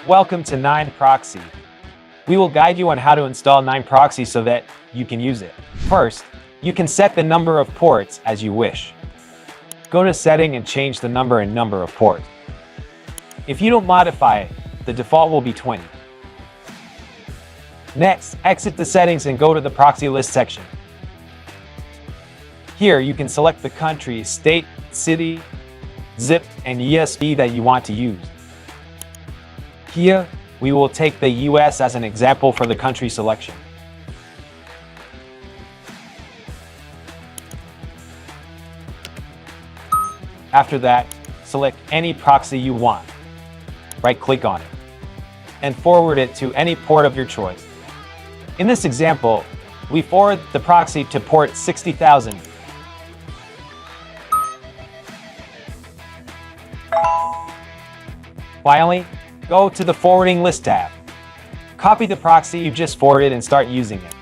Welcome to Proxy. We will guide you on how to install Proxy so that you can use it. First, you can set the number of ports as you wish. Go to Setting and change the number of ports. If you don't modify it, the default will be 20. Next, exit the settings and go to the Proxy List section. Here, you can select the country, state, city, zip, and ESP that you want to use. Here, we will take the US as an example for the country selection. After that, select any proxy you want. Right-click on it, and forward it to any port of your choice. In this example, we forward the proxy to port 60,000. Finally, go to the Forwarding List tab. Copy the proxy you just forwarded and start using it.